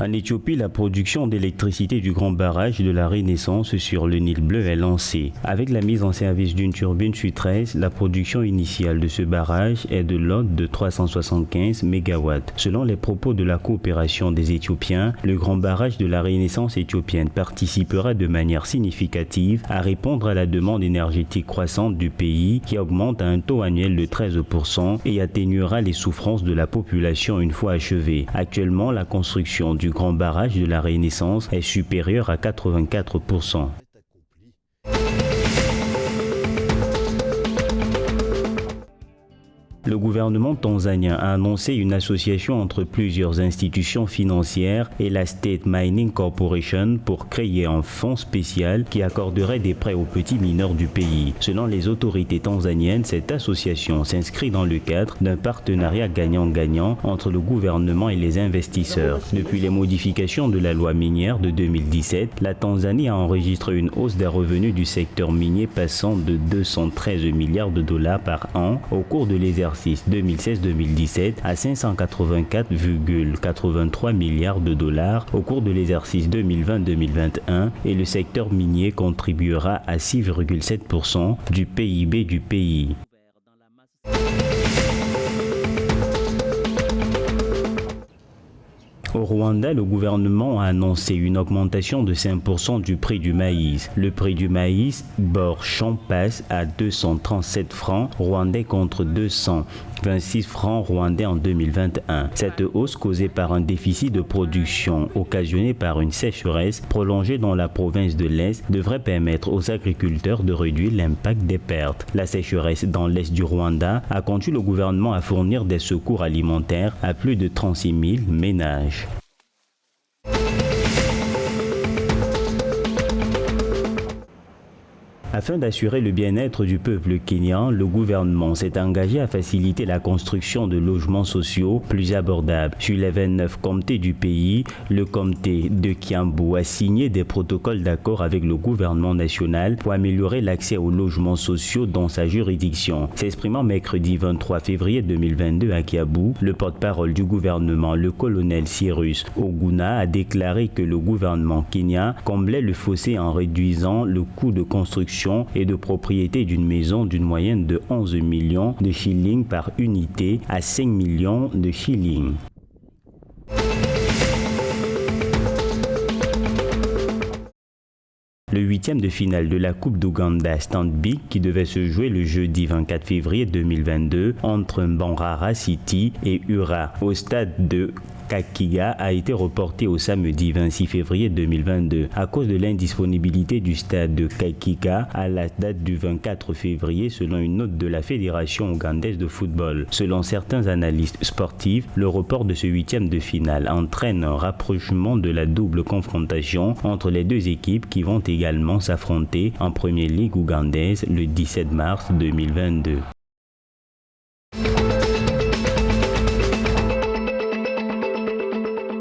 En Éthiopie, la production d'électricité du grand barrage de la Renaissance sur le Nil bleu est lancée. Avec la mise en service d'une turbine sur 13, la production initiale de ce barrage est de l'ordre de 375 MW. Selon les propos de la coopération des Éthiopiens, le grand barrage de la Renaissance éthiopienne participera de manière significative à répondre à la demande énergétique croissante du pays qui augmente à un taux annuel de 13% et atténuera les souffrances de la population une fois achevée. Actuellement, la construction du grand barrage de la Renaissance est supérieur à 84%. Le gouvernement tanzanien a annoncé une association entre plusieurs institutions financières et la State Mining Corporation pour créer un fonds spécial qui accorderait des prêts aux petits mineurs du pays. Selon les autorités tanzaniennes, cette association s'inscrit dans le cadre d'un partenariat gagnant-gagnant entre le gouvernement et les investisseurs. Depuis les modifications de la loi minière de 2017, la Tanzanie a enregistré une hausse des revenus du secteur minier passant de 213 milliards de dollars par an au cours de l'exercice 2016-2017 à 584,83 milliards de dollars au cours de l'exercice 2020-2021 et le secteur minier contribuera à 6,7% du PIB du pays. Au Rwanda, le gouvernement a annoncé une augmentation de 5% du prix du maïs. Le prix du maïs bord champ passe à 237 francs rwandais contre 226 francs rwandais en 2021. Cette hausse causée par un déficit de production occasionné par une sécheresse prolongée dans la province de l'Est devrait permettre aux agriculteurs de réduire l'impact des pertes. La sécheresse dans l'Est du Rwanda a conduit le gouvernement à fournir des secours alimentaires à plus de 36 000 ménages. Afin d'assurer le bien-être du peuple kényan, le gouvernement s'est engagé à faciliter la construction de logements sociaux plus abordables. Sur les 29 comtés du pays, le comté de Kiambu a signé des protocoles d'accord avec le gouvernement national pour améliorer l'accès aux logements sociaux dans sa juridiction. S'exprimant mercredi 23 février 2022 à Kiambu, le porte-parole du gouvernement, le colonel Cyrus Oguna, a déclaré que le gouvernement kényan comblait le fossé en réduisant le coût de construction et de propriété d'une maison d'une moyenne de 11 millions de shillings par unité à 5 millions de shillings. Le huitième de finale de la Coupe d'Ouganda Stanbic qui devait se jouer le jeudi 24 février 2022 entre Mbarara City et Ura au stade de Kakiga a été reporté au samedi 26 février 2022 à cause de l'indisponibilité du stade de Kakiga à la date du 24 février selon une note de la Fédération ougandaise de football. Selon certains analystes sportifs, le report de ce huitième de finale entraîne un rapprochement de la double confrontation entre les deux équipes qui vont également s'affronter en Première Ligue ougandaise le 17 mars 2022.